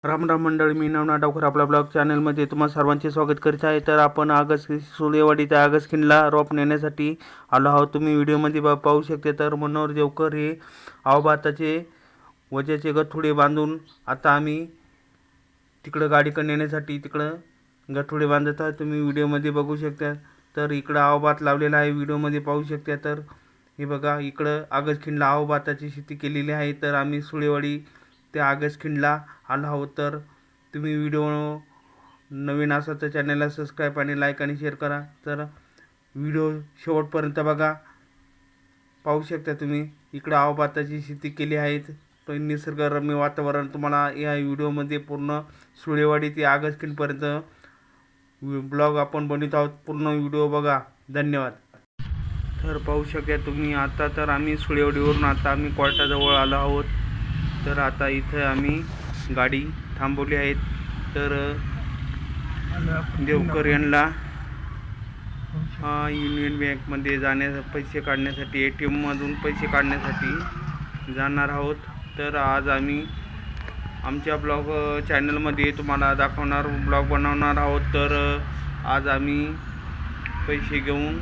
राम राम मंडळी, मी नवनाथ डावकर आपला ब्लॉग चॅनलमध्ये तुम्हा सर्वांचे स्वागत करीत आहे. तर आपण सुळेवाडीच्या आगसखिंडला रोप नेण्यासाठी आलो आहोत. तुम्ही व्हिडिओमध्ये पाहू शकता. तर मनोहर देवकर हे भाताचे वज्याचे गठुडे बांधून आता आम्ही तिकडं गाडीकडे नेण्यासाठी तिकडं गठुडे बांधत आहे. तुम्ही व्हिडिओमध्ये बघू शकता. तर इकडं भात लावलेला आहे, व्हिडिओमध्ये पाहू शकता. तर हे बघा, इकडं आगसखिंडला भाताची शेती केलेली आहे. तर आम्ही सुळेवाडी त्या आगसखिंडला आलो आहोत. तर तुम्ही व्हिडिओ नवीन असाल तर चॅनलला सबस्क्राईब आणि लाईक आणि शेअर करा. तर व्हिडिओ शेवटपर्यंत बघा. पाहू शकता तुम्ही इकडं भाताची शेती केली आहे. पण निसर्गरम्य वातावरण तुम्हाला या व्हिडिओमध्ये पूर्ण सुळेवाडी ते आगसखिंडपर्यंत ब्लॉग आपण बनवत आहोत. पूर्ण व्हिडिओ बघा. धन्यवाद. तर पाहू शकता तुम्ही आता तर आम्ही सुळेवाडीवरून आता आम्ही कोर्टाजवळ आलो आहोत. तर आता इथं आम्ही गाडी थांबवली आहेत. तर देवकर यांना युनियन बँकमध्ये पैसे काढण्यासाठी ATMमधून पैसे काढण्यासाठी जाणार आहोत. तर आज आम्ही आमच्या ब्लॉग चॅनलमध्ये तुम्हाला ब्लॉग बनवणार आहोत. तर आज आम्ही पैसे घेऊन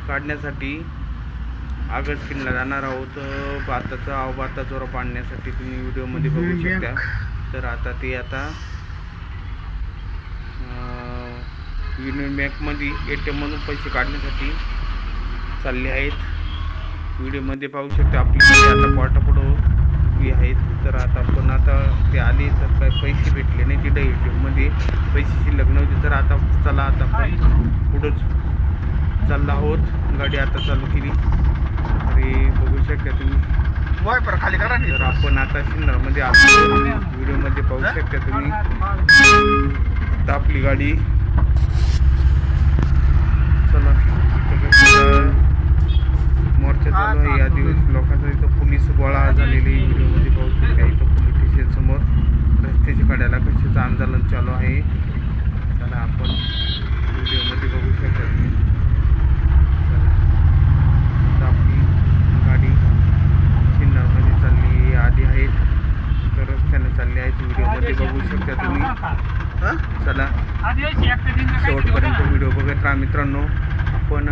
काढण्यासाठी आगसखिंडला जाणार आहोत. भाताचा रोप आणण्यासाठी तुम्ही व्हिडिओमध्ये बघू शकता. तर आता ते युनियन बँकमध्ये ATMमधून पैसे काढण्यासाठी चालले आहेत. व्हिडिओमध्ये पाहू शकता. आपली आता कोर्टापुढं उभी आहेत. तर आता ते आले तर काय पैसे भेटले नाही. तिथं ATMमध्ये पैसे शिल्लक नव्हते. तर आता चला, आता आपण पुढंच चाललो आहोत. गाडी आता चालू केली. अरे बघू शकता तुम्ही. खाली करा. तर आपण आता सिन्नरमध्ये आलो. व्हिडिओमध्ये पाहू शकता तुम्ही. तर आपली गाडी चला. मोर्चा चालू आहे. आदिवासी लोकांचा इथं पोलीस गोळा झालेली व्हिडिओमध्ये पाहू शकता. इथं पोलीस स्टेशन समोर रस्त्याच्या कड्याला कशाचं आंदोलन चालू आहे. चला आपण व्हिडिओमध्ये बघू शकता तुम्ही. आपली गाडी सिन्नरमध्ये चालली आधी आहेत. तर रस्त्याने चालली आहेत. व्हिडिओमध्ये बघू शकता तुम्ही. चला शेवटपर्यंत व्हिडिओ बघत राहा मित्रांनो. आपण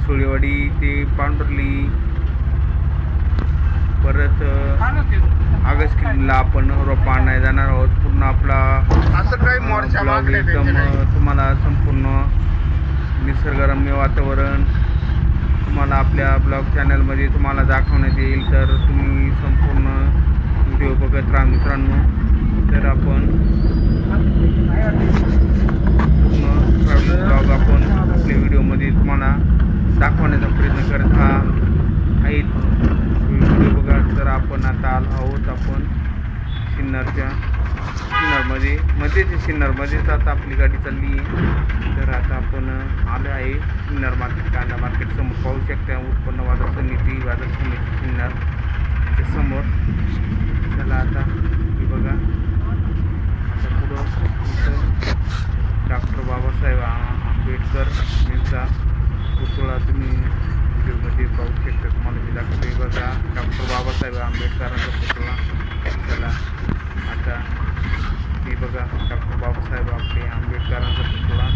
सुळेवाडी ते पांढरली परत आगसखिंडला आपण रोप आणायला जाणार आहोत. पूर्ण आपला ब्लॉग एकदम तुम्हाला संपूर्ण निसर्गरम्य वातावरण तुम्हाला आपल्या ब्लॉग चॅनलमध्ये तुम्हाला दाखवण्यात येईल. तर तुम्ही संपूर्ण व्हिडिओ बघत राहा मित्रांनो. तर आपण पूर्ण ब्लॉग आपण आपल्या व्हिडिओमध्ये तुम्हाला दाखवण्याचा प्रयत्न करत आहेत. व्हिडिओ बघा. तर आपण आता आलो आहोत. आपण सिन्नरमध्येच आता आपली गाडी चालली आहे. तर आता आपण आलो आहे सिन्नर मार्केट, कांदा मार्केट समोर पाहू शकता. उत्पन्न बाजार समिती सिन्नरच्या समोर. चला आता हे बघा. आता पुढं डॉक्टर बाबासाहेब आंबेडकर यांचा पुतळा तुम्ही व्हिडिओमध्ये पाहू शकता. तुम्हाला मी दाखवतो. हे बघा, डॉक्टर बाबासाहेब आंबेडकरांचा पुतळा. चला आता हे बघा, डॉक्टर बाबासाहेब आंबेडकरांचा पुतळा.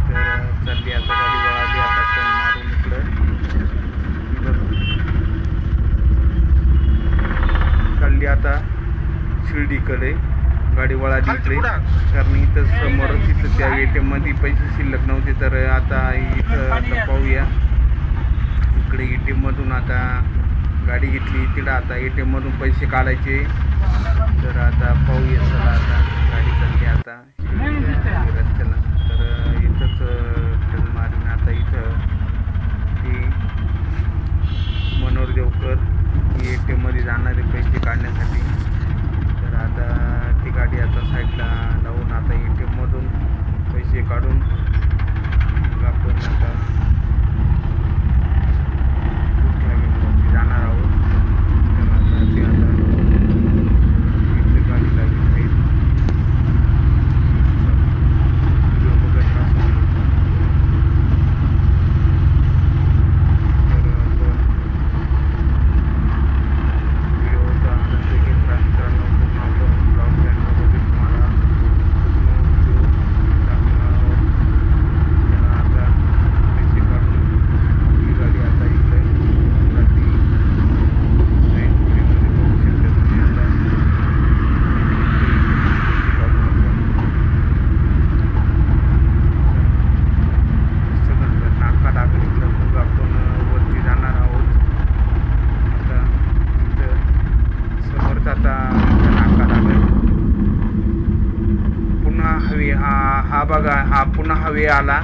तर चालली आता गाडी वळाली. आता टर्न मारून इकडं चालली आता शिर्डीकडे. गाडी वळाली इकडे, कारण इथं समोरच इथं त्या ATMमध्ये पैसे शिल्लक नव्हते. तर आता इथं आता पाहूया. इकडे ATMमधून आता गाडी घेतली. तिथं आता ATMमधून पैसे काढायचे. तर आता पाहूया. चला आता गाडी चालली आता रस्त्याला. तर इथंच टर्न मारून आता इथं ती मनोहर देवकर ATMमध्ये जाणारे पैसे काढण्यासाठी. तर आता ती गाडी आता साईडला लावून आता ATMमधून पैसे काढून आपण आता जाणार आहोत. तर आता ते इथे गाडी लागली आहेत. व्हिडिओ बघत राहा. तर आपण व्हिडिओचा आनंद घेत राहा. हायवे हा बघा, हा पुन्हा हायवे आला.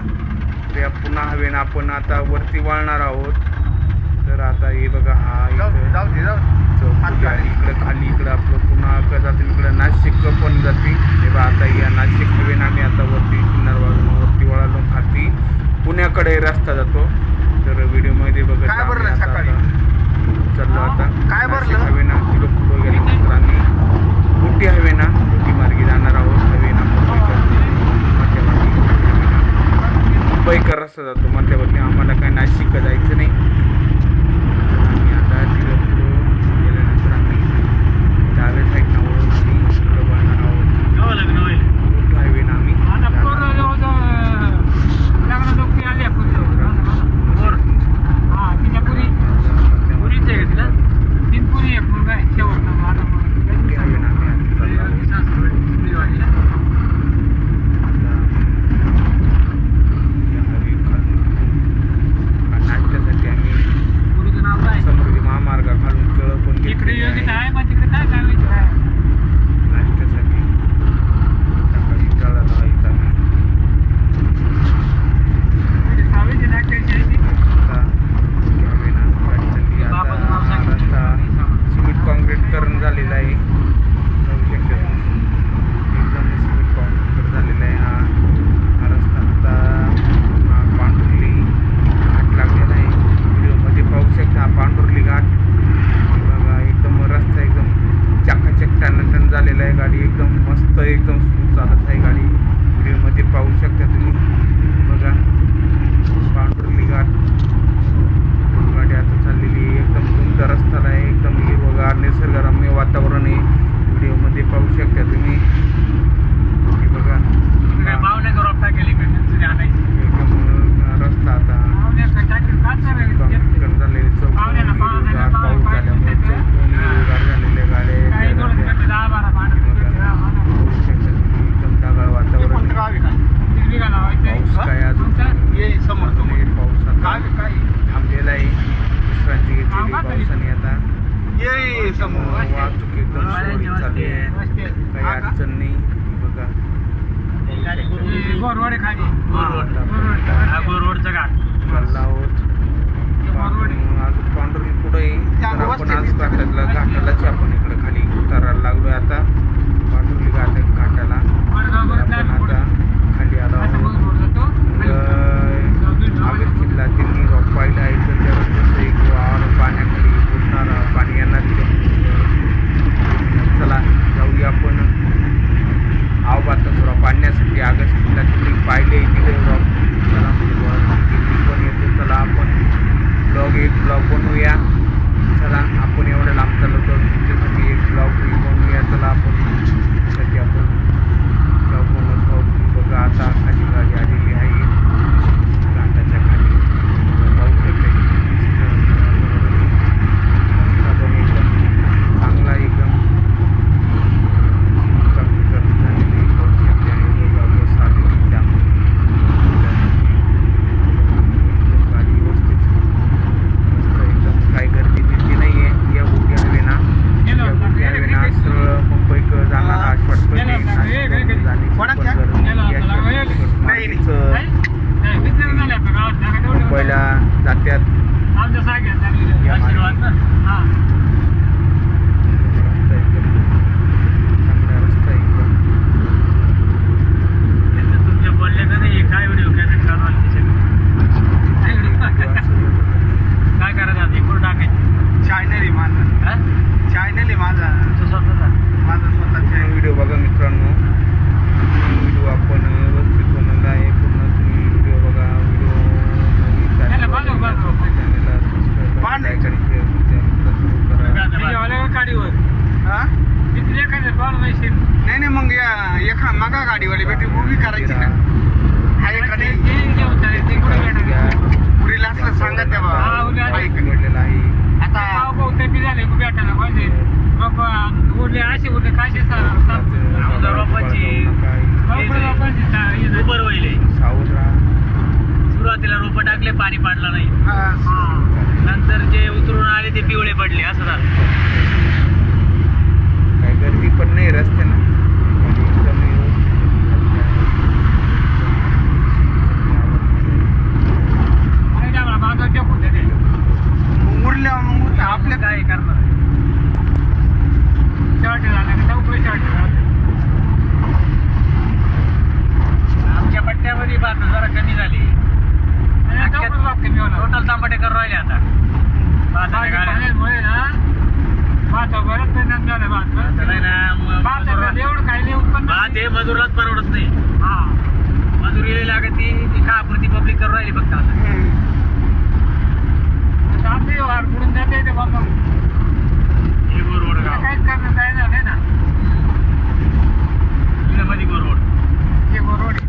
तर या पुन्हा हायवेनं आपण आता वरती वळणार आहोत. तर आता हे बघा, हा चौक आहे. इकडं खाली इकडं आपलं पुन्हा जातील, इकडं नाशिक पण जाते. हे बघा, आता या नाशिक हायवेनं आम्ही आता वरती किन्नर बाजून वरती वळालो. खाली पुण्याकडे रस्ता जातो. तर व्हिडिओमध्ये बघत आता चाललो. आता नाशिक हायवेना किलो पुढं गेल्यानंतर आम्ही मोठी हायवेना मोठी मार्गे जाणार आहोत. हायवेना मुंबईकर रस्ता जातो. म्हटल्यावरती आम्हाला काही नाशिक जायचं नाही. आम्ही आता तिकडं पुढं गेल्यानंतर आम्ही डाव्या साईडनं वळून आम्ही पुढं वळणार आहोत. मोठ्या हायवेनं आम्ही समृद्धी महामार्गाखालून केळं पण घेतलेली आहे. नाश्त्यासाठी सकाळी तळाला इथं आम्ही आता घ्यावे ना गाडी चालली. आता रस्ता सिमेंट कॉन्क्रीटकरण झालेला आहे. बघू शकता एकदम सिमेंट कॉन्क्रीट झालेला आहे. हा रस्ता आता पांढुर्ली घाट लागलेला आहे. व्हिडिओमध्ये पाहू शकता हा पांढुर्ली घाट. बघा एकदम रस्ता एकदम चकाचक टनाटन झालेला आहे. गाडी एकदम मस्त एकदम स्मूथ चालत आहे गाडी. व्हिडिओमध्ये पाहू शकता तुम्ही. बघा पांढुर्ली घाट गाडी आता चाललेली आहे. एकदम रुंद रस्ता आहे. एकदम हिरवगार निसर्गरम्य वातावरण आहे. व्हिडिओमध्ये पाहू शकता तुम्ही. बघा एकदम रस्ता आता कॉन्क्रीटकरण झालेले. चौकोन हिरवगार पाऊस झाल्यामुळे चौकोन हिरवगार झालेल्या गाड्या पाहू शकता तुम्ही. एकदम ढगाळ वातावरण आहे. पाऊस काय अजून पाऊस आता थांबलेला आहे. विश्रांती घेतलेली पावसाने आता. वाहतूक एकदम सुरळीत चालू आहे. काही अडचण नाही. बघा चालला आहोत. अजून पांढुर्ली पुढे तर आपण आज घाटालाच आपण इकडे खाली उतारायला लागलोय. आता पांढुर्ली घाटाला आपण आता खाली आलो आहोत. ऑगस्ट जिल्हा त्यांनी रॉक पाहिलं आहे. तर जबरदस्त एक वावर पाण्याखाली बुडणार पाणी येणार. चला जाऊया आपण आवबाता थोडा पाडण्यासाठी. ऑगस्ट जिल्हा त्यांनी पाहिले तिथे रॉक. चला दिल्ली पण येतो. चला आपण एक ब्लॉग बनवूया. चला आपण एवढं लांब चाललो तर तुमच्यासाठी एक ब्लॉग बनवूया. चला आपण त्यासाठी आपण ब्लॉग बनवत आहोत. बघा आता खाली गाडी आलेली आहे घाटाच्या खाली. पाहू शकता पण एकदम चांगला एकदम करून झालेली पाहू शकते. आणि बस आलेली त्यामुळे गाडी व्यवस्थित मस्त एकदम काही गर्दी बिर्दी नाही आहे. या मोठ्या हायवेना सरळ मुंबईकडे जाणारा शॉर्टकट आहे. मुंबईला जात्यात या रस्ता एकदम चांगला रस्ता एकदम. काय व्हिडिओ काय करायचं आता इकडून टाकायचं. चॅनल आहे माझा स्वतःचा व्हिडिओ बघा मित्रांनो. व्हिडिओ आपण व्यवस्थित बनवला आहे. पूर्ण तुम्ही व्हिडिओ बघा. व्हिडिओ चॅनलला गाडीवर नाही मग एका मागा गाडीवाली बेटी उभी करायची ना. पुरीला असलं सांगा तेव्हा घडलेला आहे. आता झाले भेटायला पाहिजे. उरले असे उरले काय सुरुवातीला रोप टाकले पाणी पाडलं नाही. नंतर जे उतरून आले ते पिवळे पडले. असं झालं. काही गर्दी पण नाही रस्त्यानं. एकदम मजुरालाच परवडत नाही. मजुरी लागत ती खापुरती पब्लिक करून राहिली फक्त आता. पुढून जाते ते मग हे गोरवड गाव काहीच करण्यात येणार नाही ना. मध्ये गोरवड हे गोरवड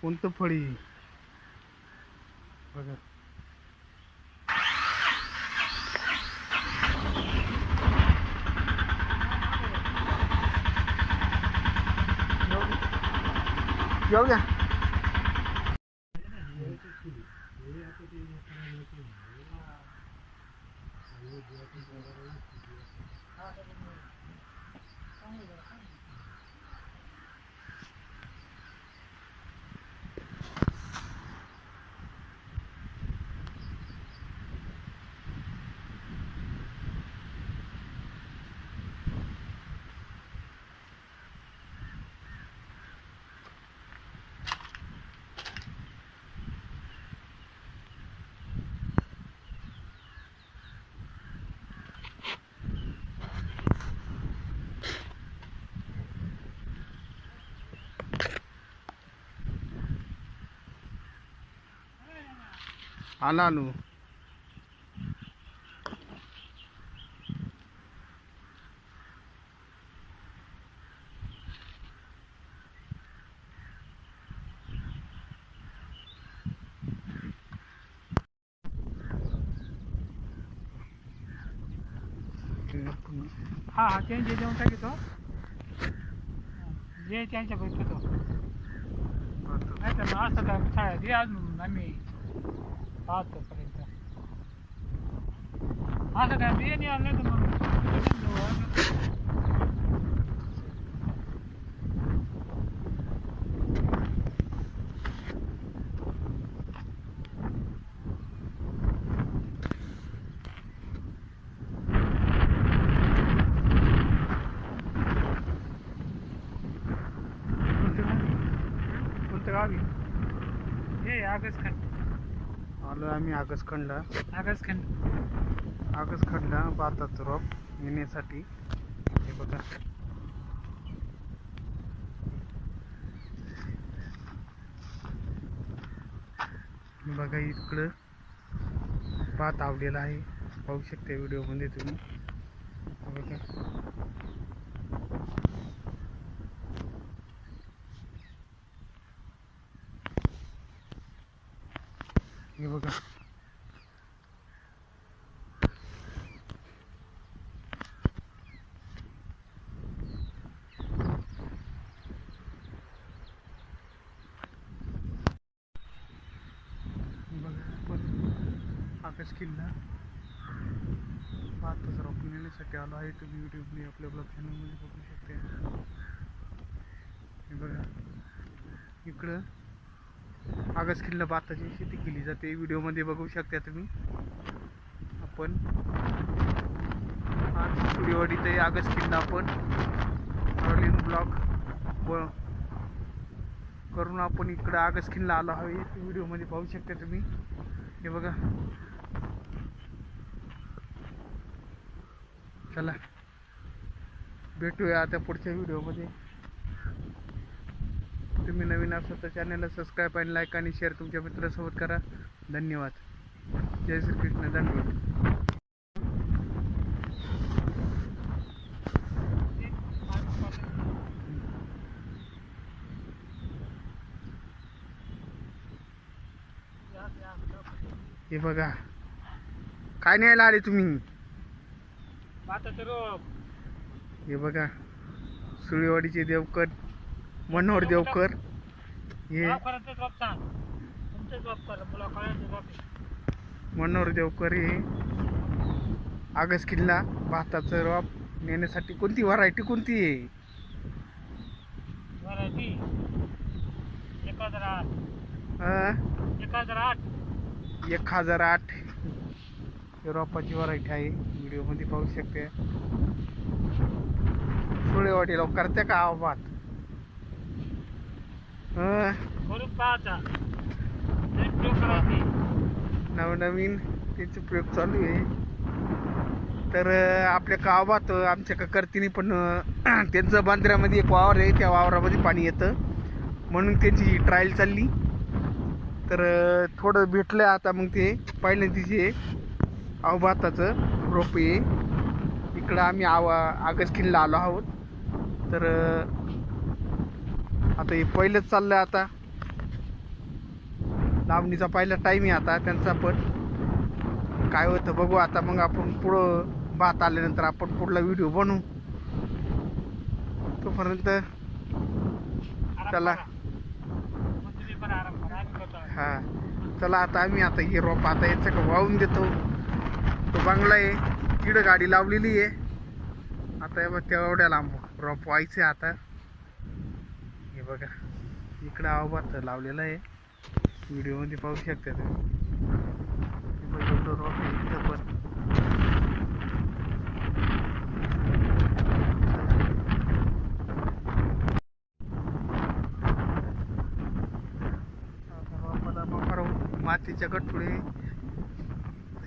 कोणतं फळी बघा. जाऊ द्या. आलो. हा त्यांचे देऊन टाकतो जे त्यांच्या भेटतो नाही तर मग असं काय शाळेत ये अजून आम्ही पाहतो पर्यंत असं काय ते नाही आलं तर मग गावी हे आगसखंड आलो आम्ही. आगसखंडला भाताचं रोप येण्यासाठी. हे बघा बघा इकडं भात आवलेला आहे. पाहू शकता व्हिडिओ मध्ये तुम्ही. बघा हे बघा आकाश किल्ला भाताचं रोप नेण्यासाठी आलो आहे. तुम्ही व्हिडिओ आपल्या ब्लॉग चॅनलमध्ये बघू शकता. हे बघा इकडं आगस किल्ला भाताची शेती केली जाते. व्हिडिओमध्ये बघू शकता तुम्ही. आपण आज सूर्यवाडीत आहे आगस किल्ला. आपण ट्रॉलिंग ब्लॉग करून आपण इकडं आगस किल्ला आलो आहे. व्हिडिओमध्ये पाहू शकता तुम्ही. हे बघा चला भेटूया आता पुढच्या व्हिडिओमध्ये. तुम्ही नवीन असाल तर चॅनलला सबस्क्राईब आणि लाईक आणि शेअर तुमच्या मित्रासोबत करा. धन्यवाद. जय श्रीकृष्ण. धन्यवाद. हे बघा काय न्यायला आले तुम्ही. भाताचं रोप. हे बघा सुळेवाडीचे देवकर मनोहर देवकर. हे मनोहर देवकर हे आगस किल्ला भाताचं रोप नेण्यासाठी. कोणती व्हरायटी कोणती आहे. व्हरायटी 1008. 1008 रोपाची व्हरायटी आहे. व्हिडिओ मध्ये पाहू शकते. सुळेवाडीला करते का आव्हान करून पाहता करायची नवनवीन त्यांचे प्रयोग चालू आहे. तर आपल्या गावात आमच्या का करतीने पण त्यांचं बांद्र्यामध्ये एक वावर आहे, त्या वावरामध्ये पाणी येतं म्हणून त्यांची ट्रायल चालली. तर थोडं भेटलं आता. मग ते पहिल्यांदाचे अवभाताचं रोप आहे. इकडं आम्ही आगस्किनला आलो आहोत. तर आता हे पहिलंच चाललं. आता लावणीचा पहिला टाईम आहे आता त्यांचा, पण काय होतं बघू आता. मग आपण पुढं भात आल्यानंतर आपण पुढला व्हिडिओ बनवू. तोपर्यंत चला. हा चला आता आम्ही आता हे रोप आता याचं का वाहून देतो. तो बांगला आहे तिकडं गाडी लावलेली आहे. आता तेवढ्या लांब रोप व्हायचं आहे आता. हे बघा इकडं आवाज लावलेला आहे, व्हिडिओमध्ये पाहू शकता तुम्ही. रोप आहे इथं पण. मातीच्या गठुडे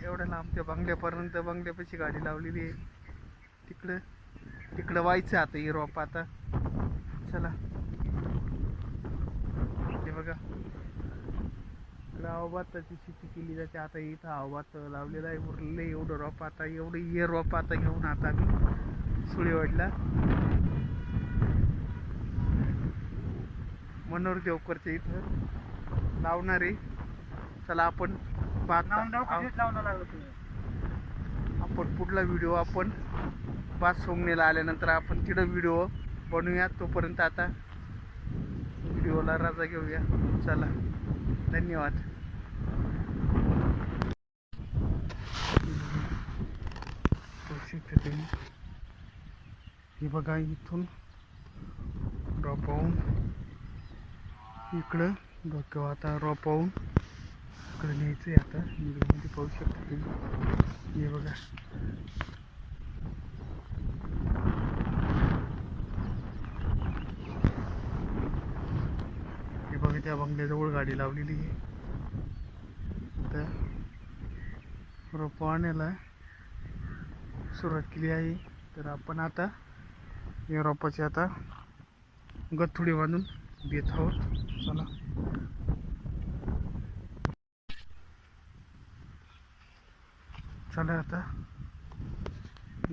एवढ्या लांब त्या बंगल्यापर्यंत, बंगल्यापाशी गाडी लावलेली आहे. तिकडं व्हायचं आता हे रोप आता. चला हे बघा इकडं अवभाताची शेती केली जाते. आता इथं अवभात लावलेला आहे. उरलेलं एवढं रोप आता, एवढं हे रोप आता घेऊन आता मी सुळेवाडीला मनोहर देवकरच्या इथं लावणार आहे. चला आपण आपण पुढला व्हिडिओ आपण भात सोंगणीला आल्यानंतर आपण तिथं व्हिडिओ बनवूया. तोपर्यंत आता व्हिडिओला रजा घेऊया. चला धन्यवाद. हे बघा इथून रोपावून इकडं डोक्यावर आता रोपावून इकडे न्यायचं आहे. आता व्हिडिओमध्ये पाहू शकता तुम्ही. हे बघा हे बघा त्या बंगल्याजवळ गाडी लावलेली आहे. आता रोपं आणायला सुरुवात केली आहे. तर आपण आता या रोपाची आता गठुडे बांधून देत आहोत. चला चला आता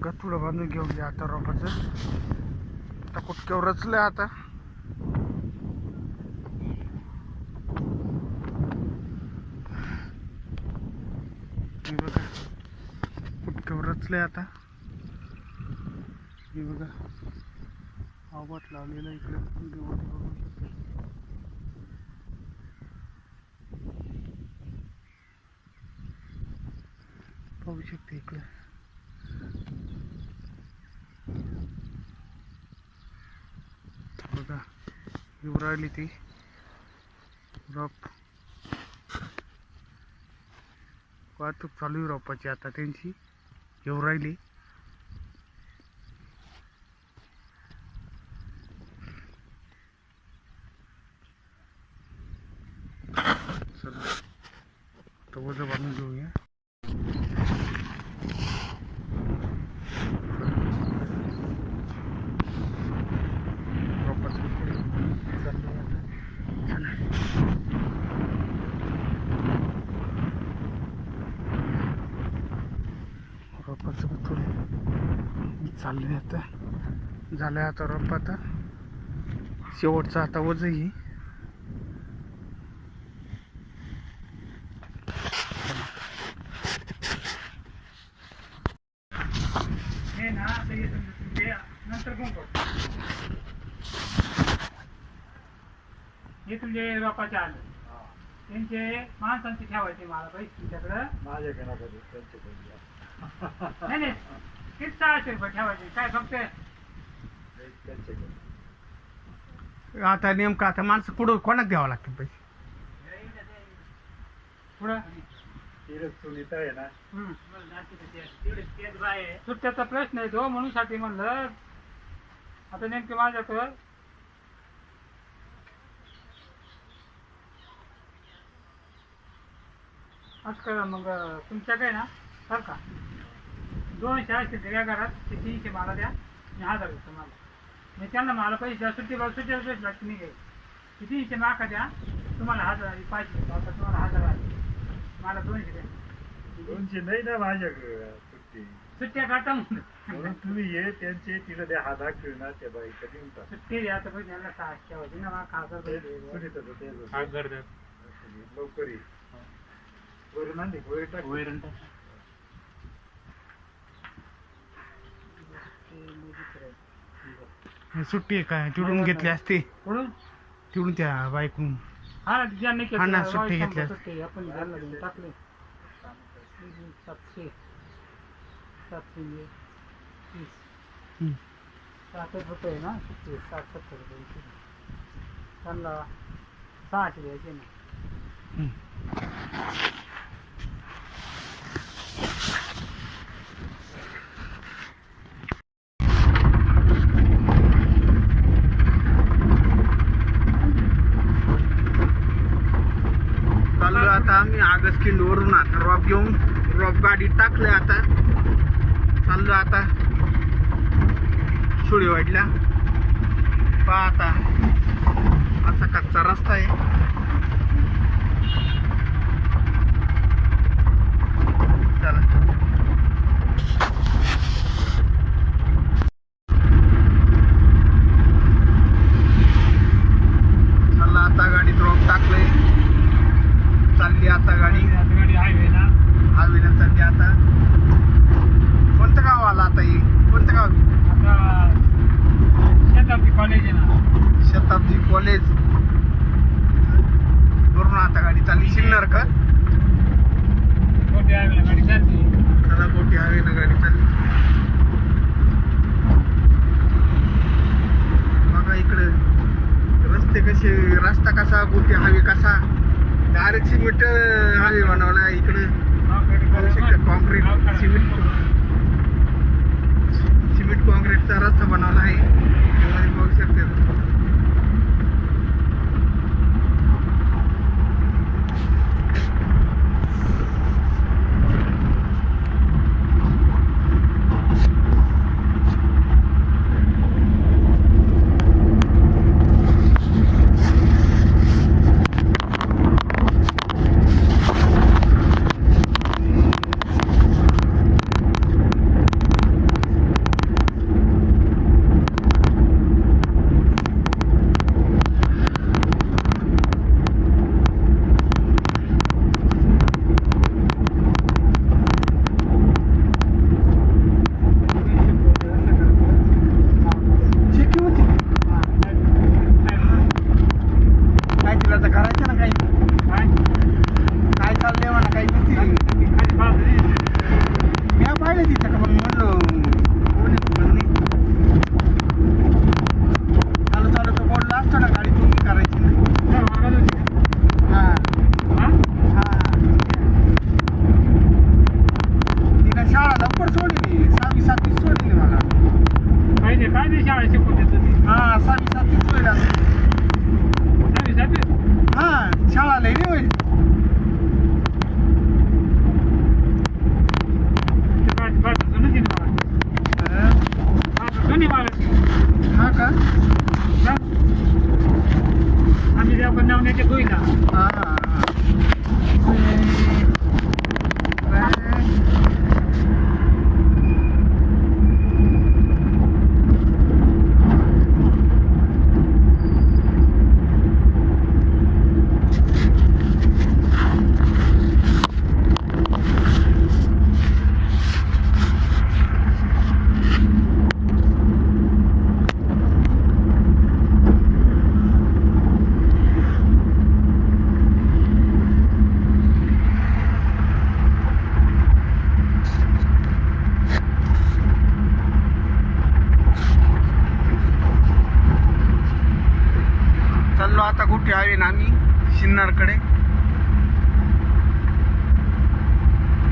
गठुडं बांधून घेऊया आता रोपाचं. आता कुटक्यावर रचलं आता. हे बघा कुटक्यावर रचलंय आता. हे बघा आवाज लावलेला इकडे व्हिडिओमध्ये बघू शकता. पाहू शकते इकडे बघा येऊ राहिली ती रोप. वाहतूक चालू आहे रोपाची आता त्यांची. येऊ राहिली. चला आता वजन बांधून घेऊया. रोपाचं थोडे चालले आता. झालं आता रोप आता शेवटचा आता वजही. हे तुमचे रोपाचे आले त्यांचे माणसांचे ठेवायचे मला पैसे तुमच्याकडं. नाही नाही किती 600 रुपये ठेवायचे काय फक्त. आता नेमकं आता माणसं पुढं कोणाक द्यावं लागतं पैसे. पुढं सुट्ट्याचा प्रश्न आहे तो म्हणून साठी म्हणलं आता नेमके माझ्याकडं असं करा मग तुमच्याकडे ना बरं का 200 असतील त्या घरात ते 300 मला द्या मी 1000 देतो मला मी त्यांना मला पैसे द्या सुट्टीला पैसे लागते नाही काही 300 माका द्या तुम्हाला 1000 पाहिजे आता तुम्हाला 1000 आले मला 200 द्या 200 नाही ना माझ्याकडे सुट्ट्या काटा म्हणून तुम्ही ये त्यांचे तिला द्या हात दाखव ना त्या बाई कधी म्हणतात सुट्टी द्या आता पैसे त्यांना 600 होती ना मला 1000 रुपये लवकर ये वैरण आणली वैरण टाक सुट्टी काय तिकडून घेतली असते म्हणून तिकडून त्या बाईकडून हा ज्यांनी हा ना, सुट्टी घेतली. सुट्टी आपण घ्यायला देऊन टाकले 700 730 60 रुपये ना सुट्टी 60-70 रुपये त्यांना 600 द्यायचे ना चाललो आता आम्ही आगस्किंड वरून आता रॉप घेऊन रॉप गाडी टाकले आता चाललो आता सुळेवाडीला पहा आता असा कच्चा रस्ता आहे चला चालला आता गाडीत रॉप टाकलंय चालली आता गाडी गाडी हायवे ना हायवेला चालली आता कोणतं गाव आला आता हे कोणतं गाव आता शताब्दी कॉलेज आहे ना शताब्दी कॉलेज वरून आता गाडी चालली शिन्नर का कोणती हायवेला गाडी चालते खरा मोठी हायवेला गाडी चालली बघा इकडे रस्ते कसे रस्ता कसा गोटी हायवे कसा डायरेक्ट सिमेंट हायवे बनवला इकडे पाहू शकता कॉन्क्रीट सिमेंट कॉन्क्रीटचा रस्ता बनवला आहे त्यामध्ये पाहू शकता काय तिला तर करायचं ना काही काय चाललंय म्हणा काही नसते मी पाहिलं तिथं का मग म्हणलो कोणी म्हणणे चालू चालू तो बोलला असतो ना गाडी तुम्ही करायची ना हा हा तिला शाळा लवकर सोडली 6वी-7वी सोडली मला पाहिजे काय ते शाळा शिकून देत होती हा 6वी-7वी सोडला हा शाळा लई नाही होईल हा का आम्ही जेव्हा बनवण्याचे होईना हा हा चाललो आता कुठे आहे ना आम्ही शिन्नरकडे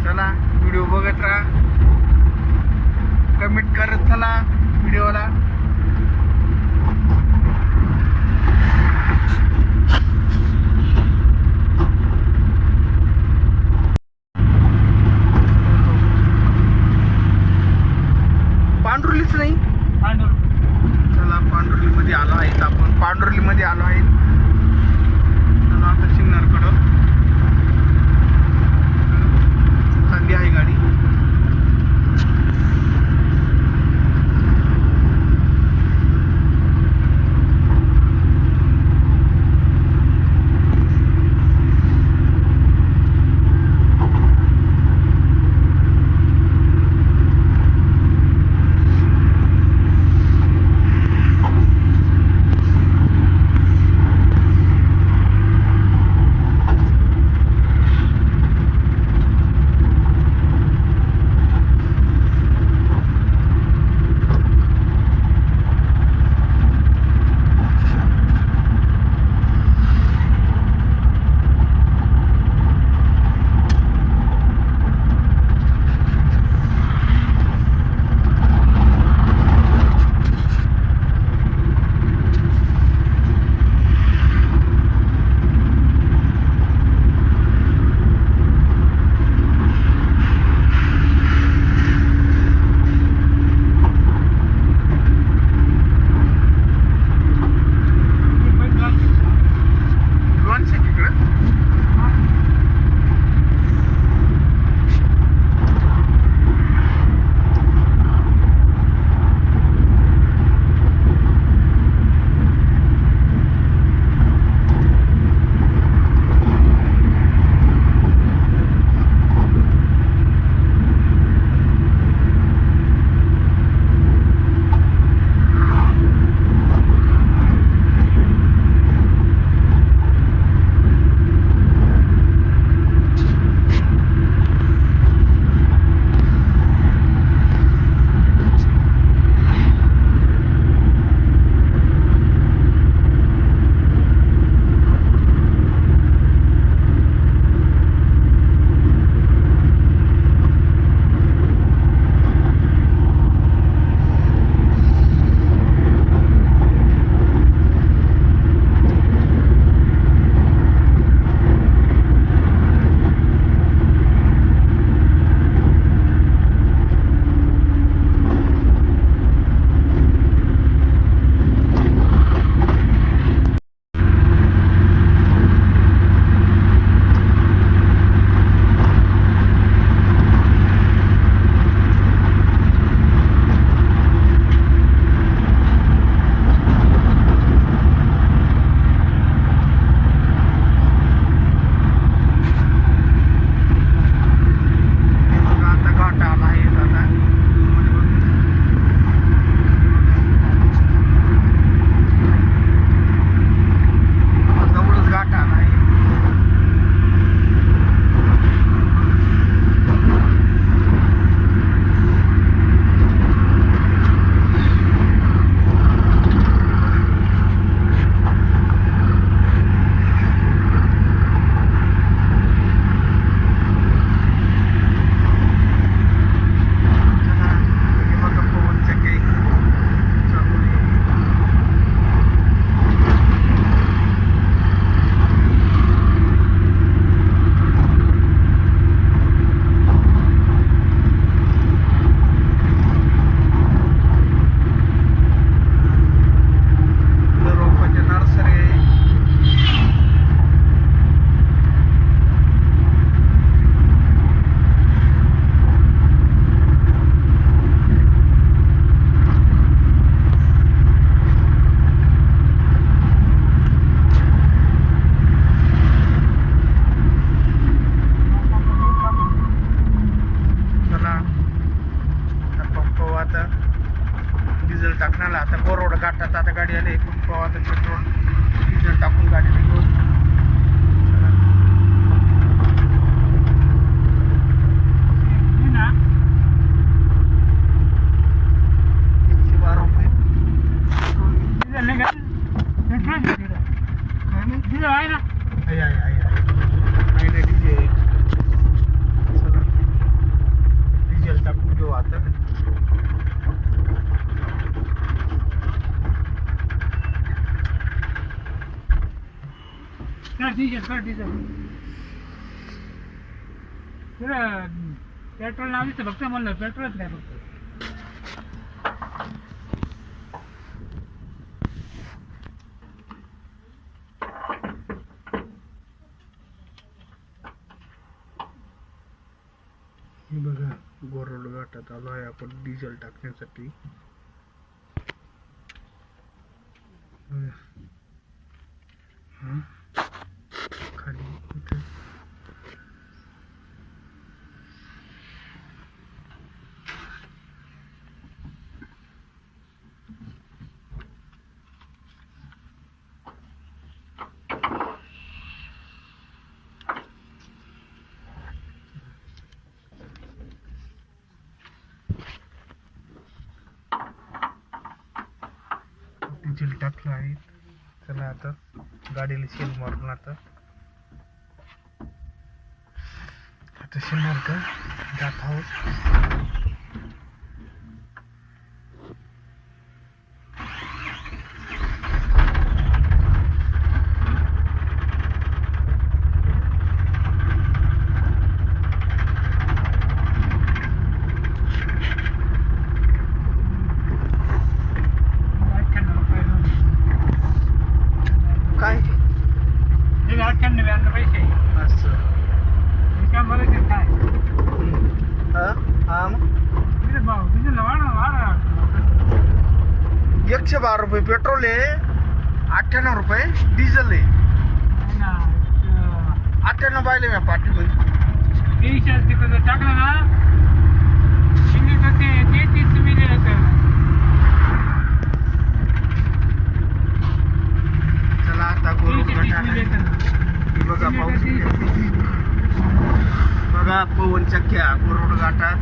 चला व्हिडिओ बघत राहा कमेंट करत चला व्हिडिओला पांढरुलीच नाही. पांडुर चला पांढरुलीमध्ये आलो आहेत आपण. पांढरुलीमध्ये आलो आहेत. चला आता शिंगणारकडं चालली आहे गाडी. टाकणार आता बोरोड घाटात आता गाडी आली आता पेट्रोल डिझेल टाकून गाडी निघून डिझेल टाकून घेऊ आता पेट्रोल नावीच फक्त म्हणलं पेट्रोलच नाही फक्त आपण डिझेल टाकण्यासाठी. खाली इथे डिझेल टाकलं आहे. चला आता गाडीला शेल मारून आता शेल मारतो जात आहोत. काय हे 98 पैसे असं शंभर काय हा मग तिथे भाऊ डिझेल वाढा 112 रुपये पेट्रोल आहे, 98 रुपये डिझेल आहे. 98 पाहिले मी पाठीमध्ये. 30 तिकडे टाकलं ना इंग्लिश ते 33 मिली येतं. चला आता गोरुड 30 घाटाला मिली येतं. हे बघा पाऊस बघा पवन चक्क्या गोरुड घाटात.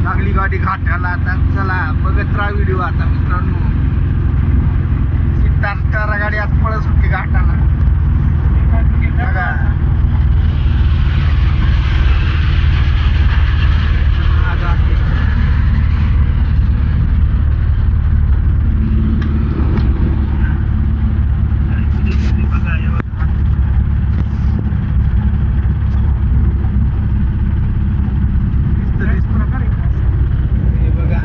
लागली गाडी घाटाला. आता चला बघत राहा व्हिडिओ. आता मित्रांनो तारा गाडी आता पळत सुटली घाटाला. बघा हा घाट आहे. बघा हे बघा. हे बघा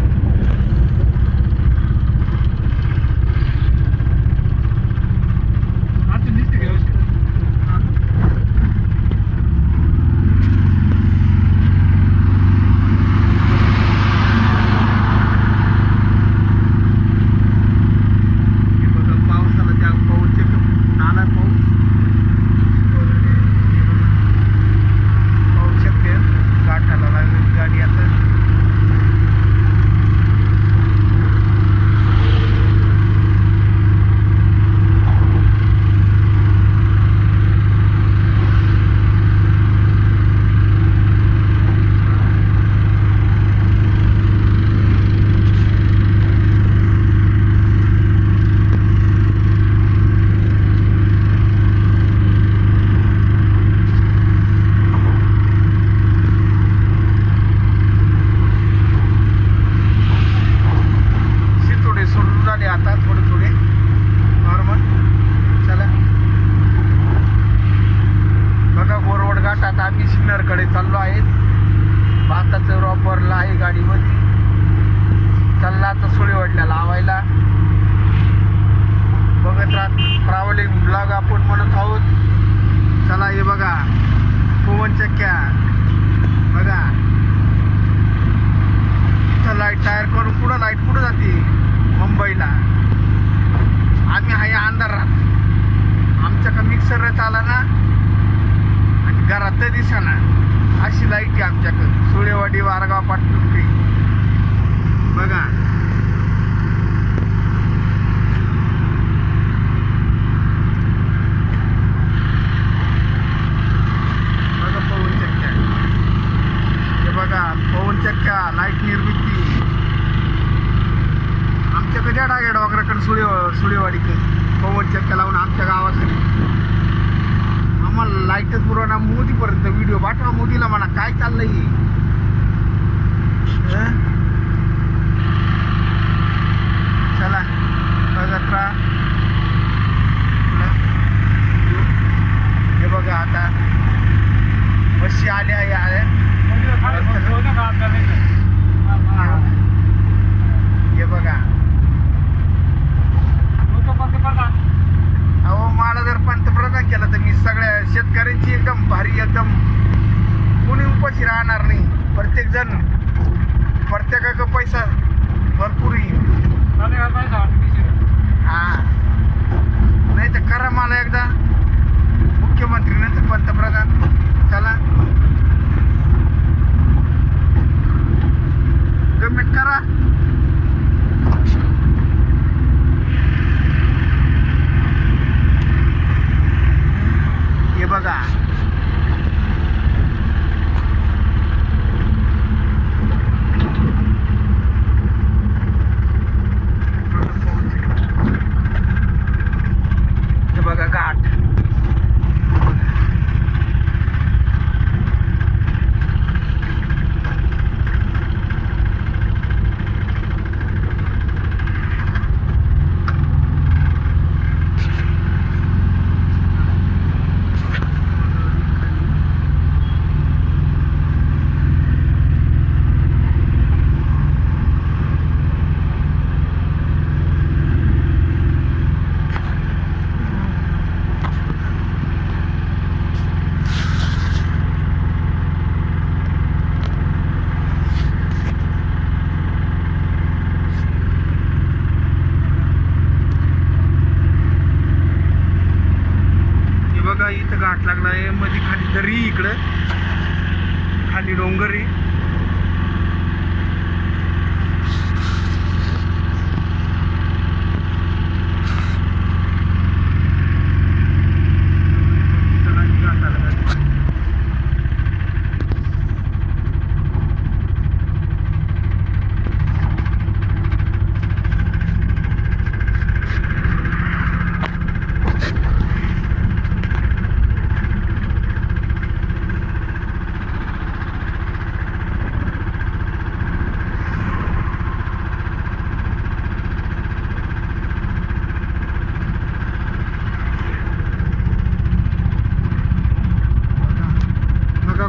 आता थोडे नॉर्मल. चला बघा गोरवड घाटात आम्ही सिन्नरकडे चाललो आहेत. भाताचं रॉप भरला आहे गाडीमध्ये. चालला आता सुळेवाडीला लावायला. बघत राहत ट्रॅव्हलिंग ब्लॉग आपण म्हणत आहोत. चला हे बघा पवन चक्क्या बघा. इथं लाईट टायर करून पुढं लाईट पुढं जाते मुंबईला. आम्ही आहे अंधारात. आमच्या मिक्सर चाला ना आणि घरात दिसा ना अशी लाईट आहे आमच्याकडं. सुळेवाडी वारगाव पाटणुरी बघा. बघा पवन चक्क्या. हे बघा पवन चक्क्या लाईट निर्मिती आमच्याकडे डाग्या डोंगराकडे सुळेवाडीकडे पवन चक्क्या लावून आमच्या गावासाठी. आम्हाला लाईटच पुरवणार. मोदीपर्यंत व्हिडिओ पाठवा. मोदीला म्हणा काय चाललंय. चला बघत राहा. हे बघा आता बशी आल्या आहे. इकडं खाली डोंगर आहे.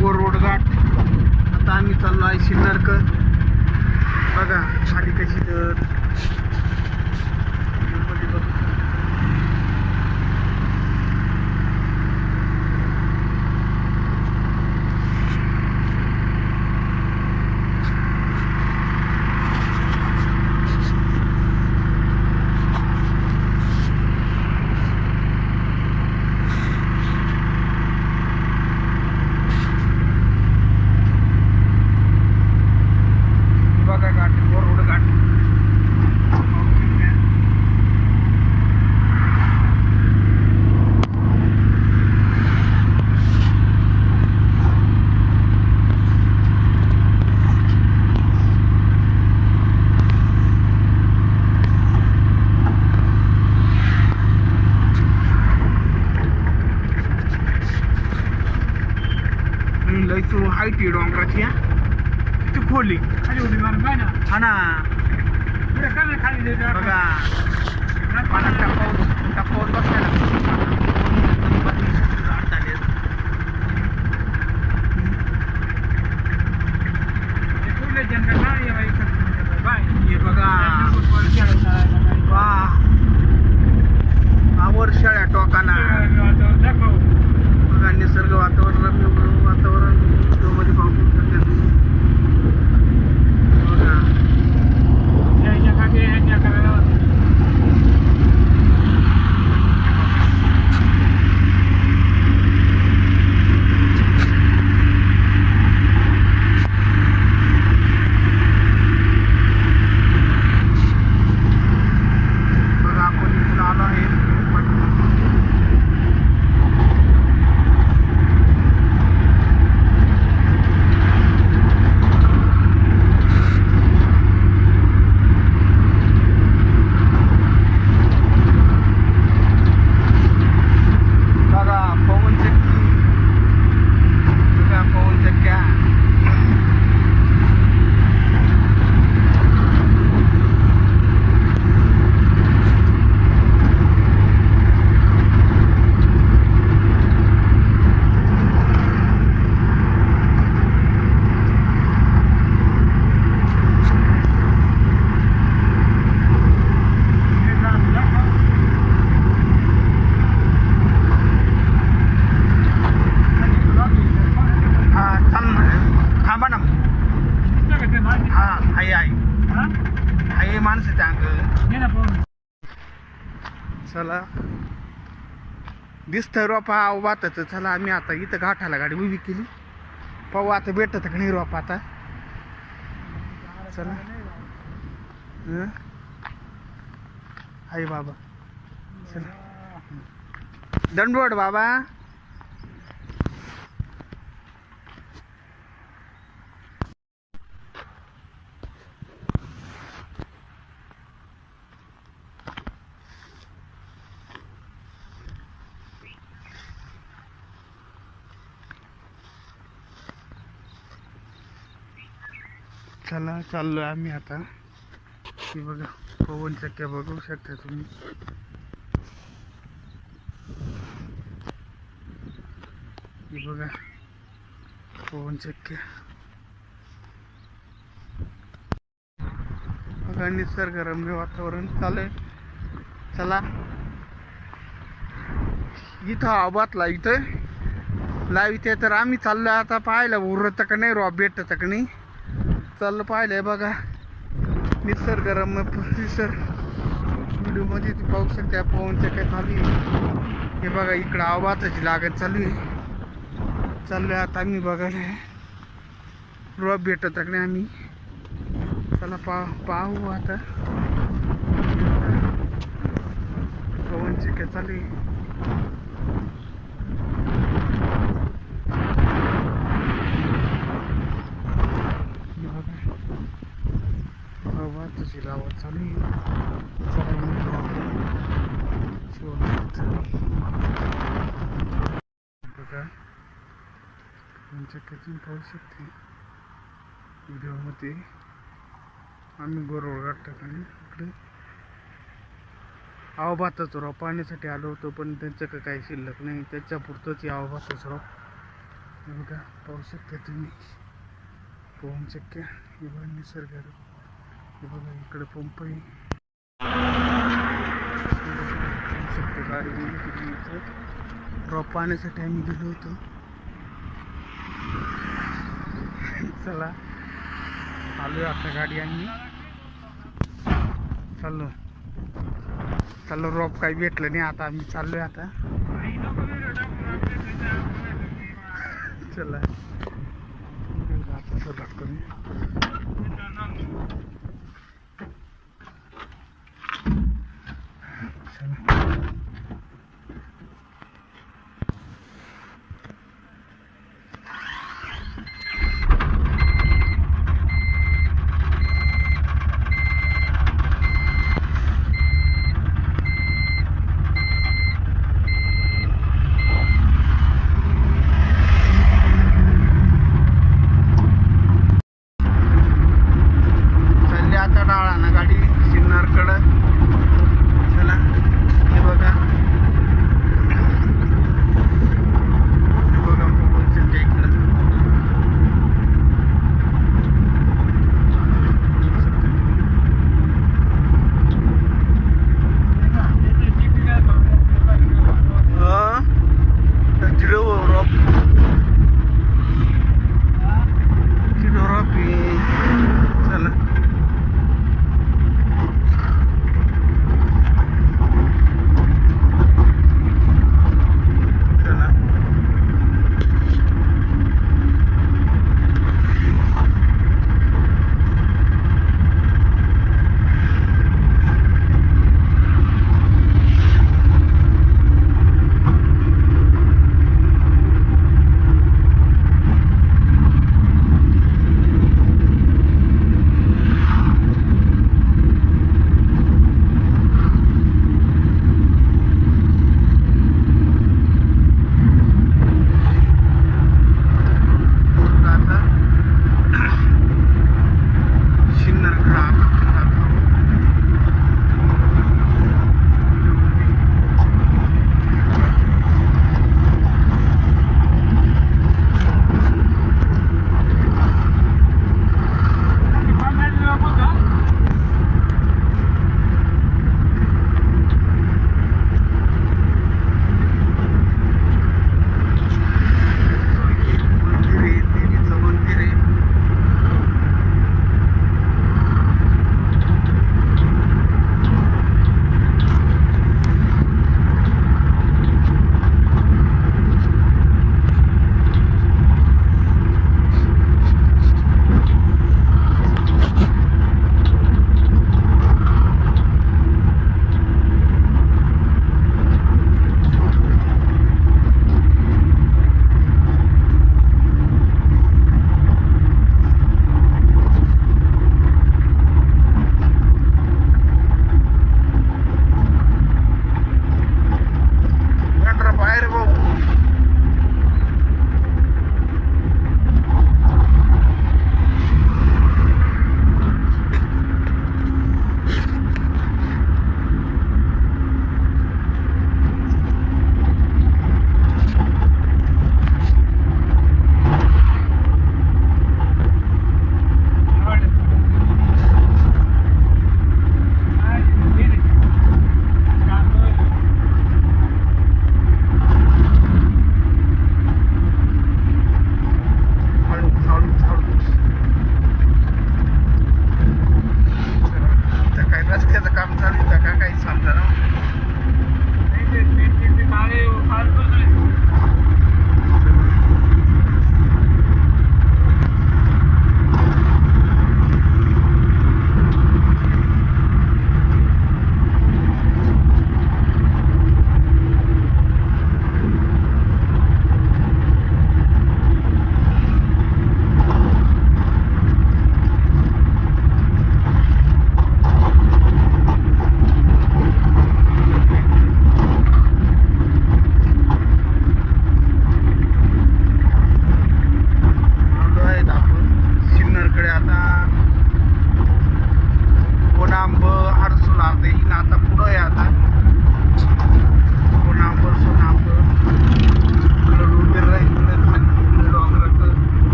गोर रोड घाट. आता आम्ही चाललो आहे सिन्नरकर. बघा खाली कशी तर लई तू हाईट आहे डोंगराची. किती खोली खाली उडी मारून काय ना हा ना. पुढे काय नाही खाली जायचं. बघा पाण्यात टाकावर बसायला पुढले जनता काय बाय हे बघा वा आवर शाळ्या टोकाना. दाखव बघा निसर्ग वातावरण रम्य वातावरण मध्ये पाहू शकता तुम्ही. बघा याच्या खाली याच्या करायला बघा आपण इकडे आलो आहे. बघा पवन चक्की. बघा पवन चक्क्या. हा चाल ना. थांबा ना. हा आहे आहे माणसं त्या अंग. चला दिसतंय रोपा वाटत. चला आम्ही आता इथं घाटाला गाडी उभी केली. पाहू आता भेटत का नाही रोपा आता. चला आहे बाबा. चला दंडवड बाबा. चला चाललोय आम्ही आता. ही बघा पवन चक्क्या बघू शकता तुम्ही. ही बघा पवन चक्क्या. बघा निसर्गरम्य वातावरण चालू. चला इथं आबातला इथं लाविते तर आम्ही चाललोय आता पाहायला उरत का नाही रॉ भेटत का नाही. चाललं पाहिलंय बघा निसर्गरम्य परिसर. व्हिडिओमध्ये ती पाहू शकता पवन चक्क्या चालू आहे. हे बघा इकडं आवाजाची लागत चालू आहे. चाललोय आता आम्ही बघायला रॉप भेटत का नाही आम्ही. चला पाहू आता. पवनची काय चालू आहे. तुझी गावात चालू आहे. बघा तुम्ही पाहू शकते व्हिडिओमध्ये आम्ही गोरवळ टाकणे इकडे आवभाताचं राव पाण्यासाठी आलो होतो, पण त्यांच्याकडे काही शिल्लक नाही. त्याच्या पुरतंच आवभाताचं राव. हे बघा पाहू शकता तुम्ही पोहून शक्य. हे बघा निसर्ग. हे बघा इकडे पंप आहे. गाडी गेली तिथे ड्रॉप पाण्यासाठी आम्ही गेलो होतो. चला आलोय आता गाडी आम्ही चाललो रॉप काही भेटलं नाही. आता आम्ही चाललोय आता. चला आता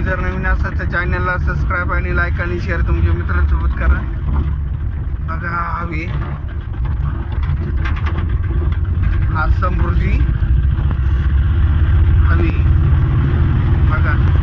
तुम्ही जर नवीन असाल तर चॅनलला सबस्क्राईब आणि लाईक आणि शेअर तुमच्या मित्रांसोबत करा. बघा हवी हा समृद्धी हवी बघा.